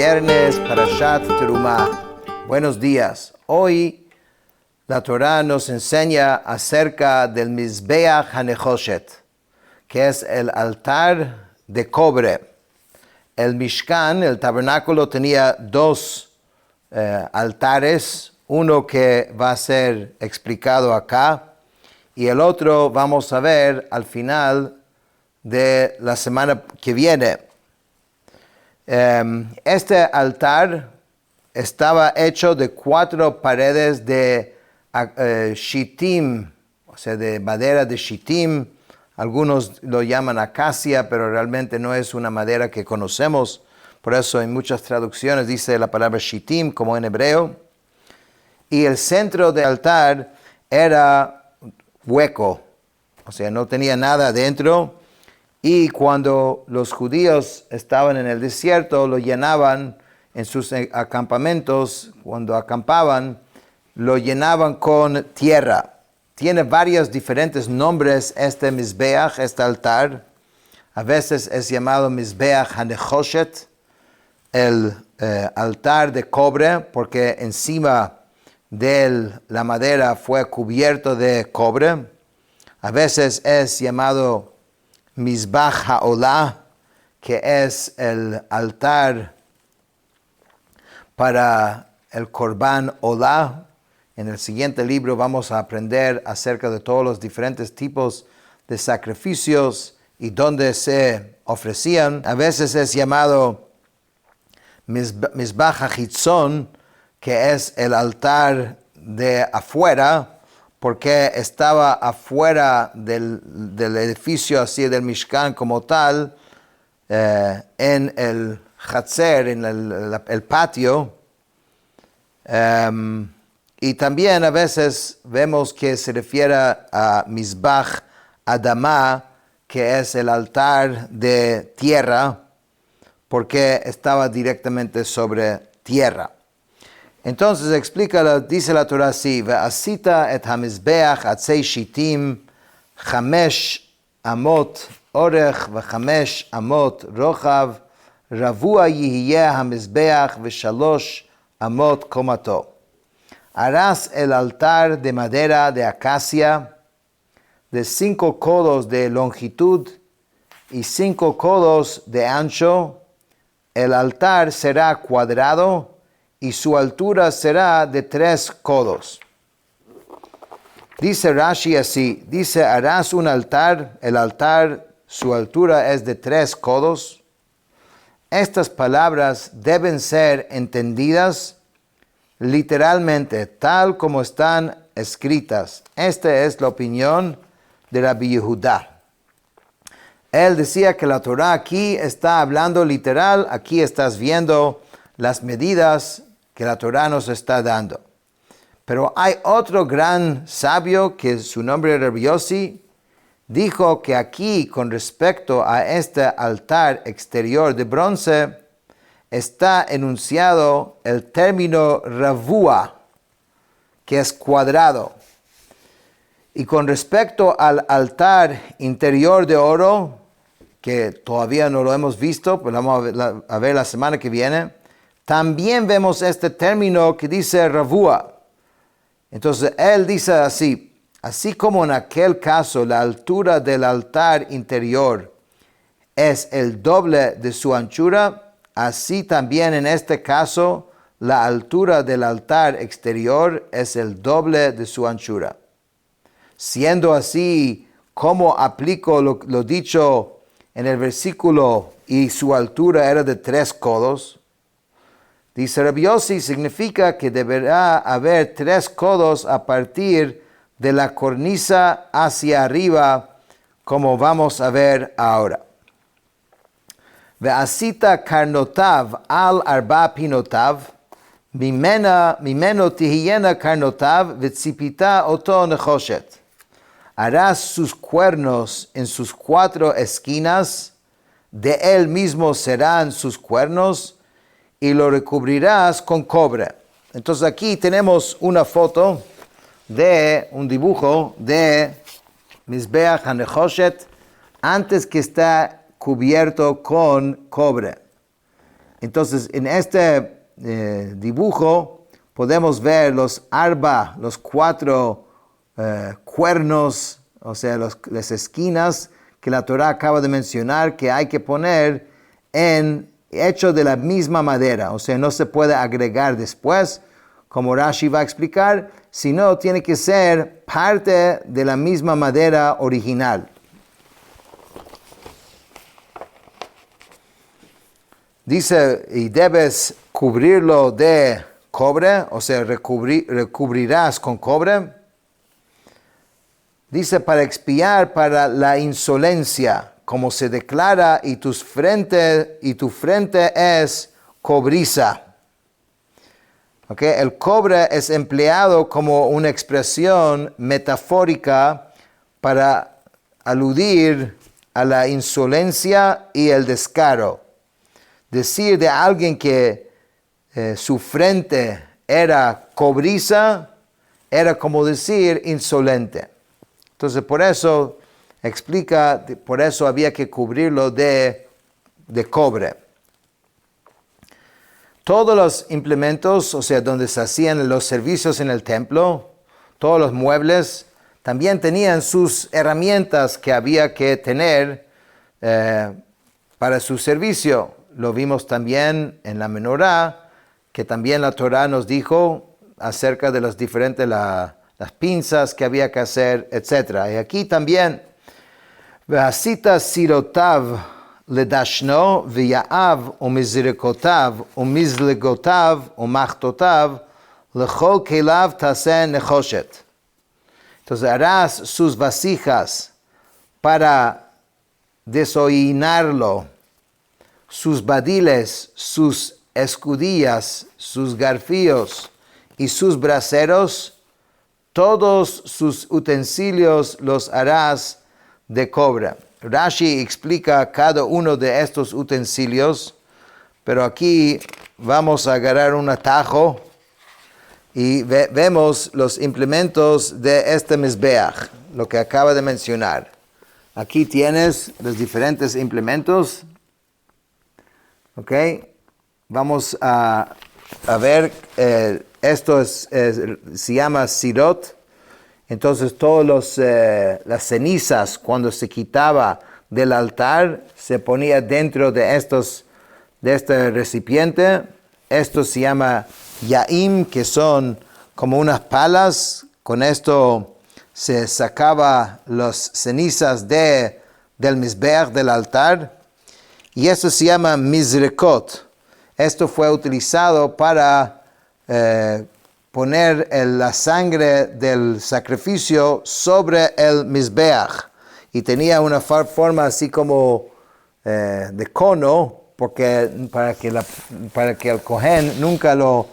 Viernes, Parashat Terumah. Buenos días. Hoy la Torah nos enseña acerca del Mizbeach HaNechoshet, que es el altar de cobre. El Mishkan, el tabernáculo, tenía dos altares, uno que va a ser explicado acá y el otro vamos a ver al final de la semana que viene. Este altar estaba hecho de 4 paredes de shittim, o sea, de madera de shittim. Algunos lo llaman acacia, pero realmente no es una madera que conocemos. Por eso en muchas traducciones dice la palabra shittim, como en hebreo. Y el centro del altar era hueco, o sea, no tenía nada adentro. Y cuando los judíos estaban en el desierto, lo llenaban en sus acampamentos, cuando acampaban, lo llenaban con tierra. Tiene varios diferentes nombres este Mizbeach, este altar. A veces es llamado Mizbeach HaNechoshet, el altar de cobre, porque encima de la madera fue cubierto de cobre. A veces es llamado Mizbach HaOlah, que es el altar para el Korban Olah. En el siguiente libro vamos a aprender acerca de todos los diferentes tipos de sacrificios y dónde se ofrecían. A veces es llamado Mizbach HaChitzon, que es el altar de afuera, porque estaba afuera del edificio, así del Mishkan como tal, en el Chatzer, en el patio. Y también a veces vemos que se refiere a Mizbach Adama, que es el altar de tierra, porque estaba directamente sobre tierra. Entonces dice la Torah así: Ve'asita et hamizbeach atzei shitim 5 amot orech ו5 amot rochav ravua yihiyeh hamizbeach ו3 amot komato. Harás el altar de madera de acacia de 5 codos de longitud y 5 codos de ancho. El altar será cuadrado y su altura será de 3 codos. Dice Rashi así, dice: harás un altar, el altar, su altura es de 3 codos. Estas palabras deben ser entendidas literalmente, tal como están escritas. Esta es la opinión de Rabbi Yehuda. Él decía que la Torah aquí está hablando literal, aquí estás viendo las medidas que la Torah nos está dando. Pero hay otro gran sabio, que su nombre es Rabbi Yossi, dijo que aquí, con respecto a este altar exterior de bronce, está enunciado el término ravua, que es cuadrado. Y con respecto al altar interior de oro, que todavía no lo hemos visto, pues vamos a ver la semana que viene, también vemos este término que dice ravua. Entonces él dice así como en aquel caso la altura del altar interior es el doble de su anchura, así también en este caso la altura del altar exterior es el doble de su anchura. Siendo así, ¿cómo aplico lo dicho en el versículo y su altura era de 3 codos? Dice Rabbi Yossi, significa que deberá haber 3 codos a partir de la cornisa hacia arriba, como vamos a ver ahora. Ve'asita karnotav al arba pinotav, mimeno tihiyena karnotav, vetzipita oto nechoshet. Harás sus cuernos en sus 4 esquinas, de él mismo serán sus cuernos, y lo recubrirás con cobre. Entonces aquí tenemos una foto de un dibujo de Mizbeach HaNechoshet antes que está cubierto con cobre. Entonces, en este dibujo podemos ver los 4 cuernos, o sea, las esquinas que la Torah acaba de mencionar que hay que poner hecho de la misma madera. O sea, no se puede agregar después, como Rashi va a explicar, sino tiene que ser parte de la misma madera original. Dice, y debes cubrirlo de cobre, o sea, recubrirás con cobre. Dice, para expiar para la insolencia, como se declara, y tu frente es cobriza. Okay. El cobre es empleado como una expresión metafórica para aludir a la insolencia y el descaro. Decir de alguien que su frente era cobriza, era como decir insolente. Entonces por eso explica, por eso había que cubrirlo de cobre. Todos los implementos, o sea, donde se hacían los servicios en el templo, todos los muebles, también tenían sus herramientas que había que tener para su servicio. Lo vimos también en la menorá, que también la Torah nos dijo acerca de las diferentes, las pinzas que había que hacer, etc. Y aquí también, V'asita sirotav ledashno v'ya'av umizrikotav umizlegotav umachtotav lechol kelav taseh nechoshet. Entonces harás sus vasijas para desollinarlo, sus badiles, sus escudillas, sus garfíos y sus braseros, todos sus utensilios los harás de cobre. Rashi explica cada uno de estos utensilios, pero aquí vamos a agarrar un atajo y vemos los implementos de este Mizbeach, lo que acaba de mencionar. Aquí tienes los diferentes implementos. Ok, vamos a ver, esto se llama sirot. Entonces todas las cenizas cuando se quitaba del altar se ponía dentro de este recipiente. Esto se llama yaim, que son como unas palas. Con esto se sacaba las cenizas del mizbeach, del altar. Y esto se llama mizrekot. Esto fue utilizado para poner la sangre del sacrificio sobre el mizbeach. Y tenía una forma así como de cono, porque para que el Cohen nunca lo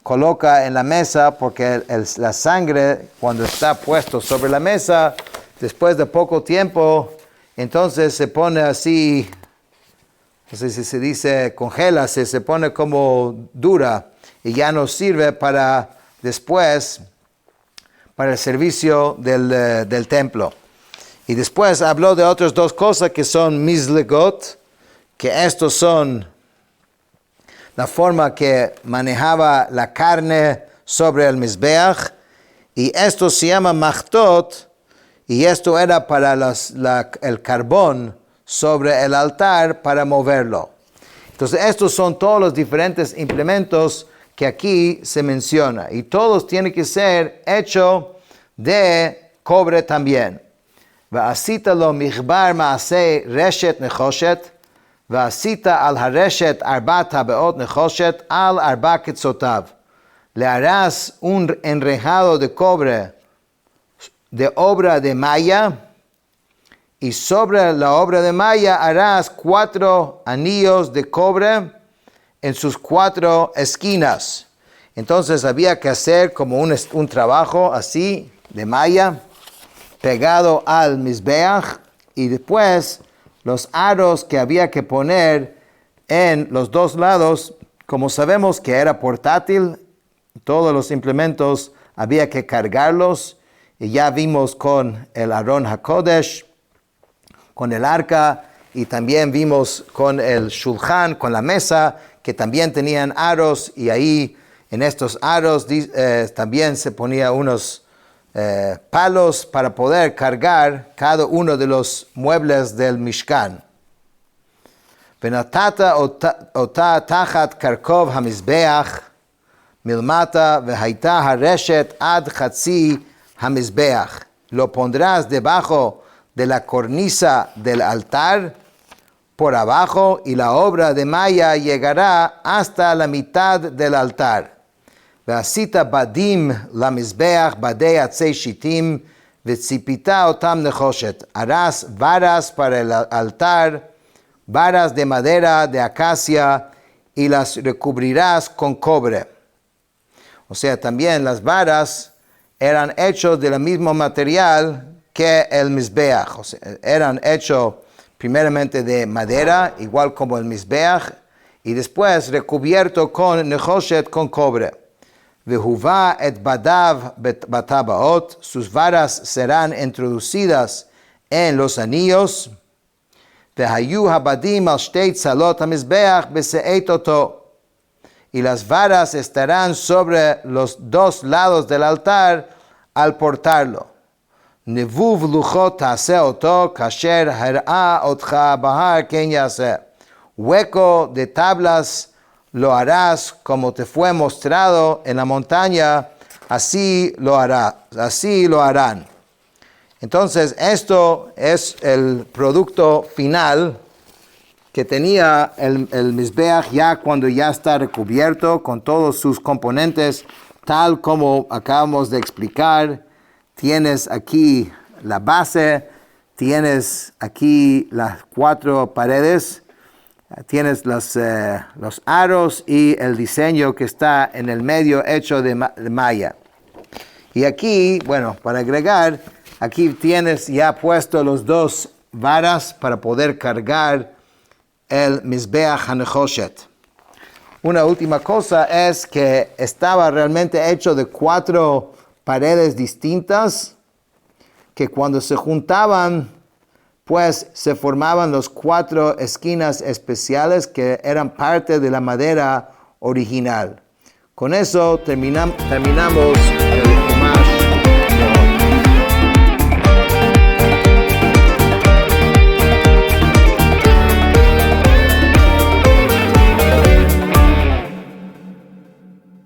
coloca en la mesa, porque la sangre, cuando está puesto sobre la mesa, después de poco tiempo, entonces se pone así. No sé si se dice congela, se pone como dura y ya no sirve para después, para el servicio del templo. Y después habló de otras 2 cosas que son mizlegot, que estos son la forma que manejaba la carne sobre el mizbeach, y esto se llama machtot, y esto era para el carbón sobre el altar para moverlo. Entonces estos son todos los diferentes implementos que aquí se menciona, y todos tienen que ser hechos de cobre también. Va'asita lo michbar ma'aseh reshet nechoshet, va'asita al hareshet arba tabeot nechoshet al arba ketzotav. Le harás un enrejado de cobre de obra de malla, y sobre la obra de malla harás 4 anillos de cobre en sus 4 esquinas. Entonces había que hacer como un trabajo así de malla pegado al mizbeach, y después los aros que había que poner en los 2 lados. Como sabemos que era portátil, todos los implementos había que cargarlos, y ya vimos con el Aron HaKodesh, con el arca, y también vimos con el shulchan, con la mesa, que también tenían aros, y ahí en estos aros también se ponía unos palos para poder cargar cada uno de los muebles del Mishkan. ונתת אותה תחת קרקוב המזבח מלמטה, והייתה הרשת עד חצי המזבח. Lo pondrás debajo de la cornisa del altar por abajo, y la obra de malla llegará hasta la mitad del altar. ועשית בדים למזבח, בדי עצי שיטים, וציפית אותם נחושת. harás varas para el altar, varas de madera de acacia, y las recubrirás con cobre. O sea, también las varas eran hechos del mismo material que el mizbeach. O sea, eran hechos primeramente de madera, igual como el mizbeach, y después recubierto con nechoshet, con cobre. Vehuva et badav batabaot, sus varas serán introducidas en los anillos. והיו הבדים על שתי צלות המזבח בשאת אותו. Y las varas estarán sobre los dos lados del altar al portarlo. נבוב לוחות תעשה אותו, כאשר הראה אותך בהר כן יעשה. Hueco de tablas lo harás como te fue mostrado en la montaña, así lo harán. Entonces, esto es el producto final que tenía el Mizbeach ya cuando ya está recubierto con todos sus componentes, tal como acabamos de explicar. Tienes aquí la base, tienes aquí las 4 paredes, tienes los aros y el diseño que está en el medio hecho de malla. Y aquí, bueno, para agregar, aquí tienes ya puesto los 2 varas para poder cargar el Mizbeach HaNechoshet. Una última cosa es que estaba realmente hecho de 4 paredes distintas que cuando se juntaban, pues se formaban los 4 esquinas especiales que eran parte de la madera original. Con eso terminamos el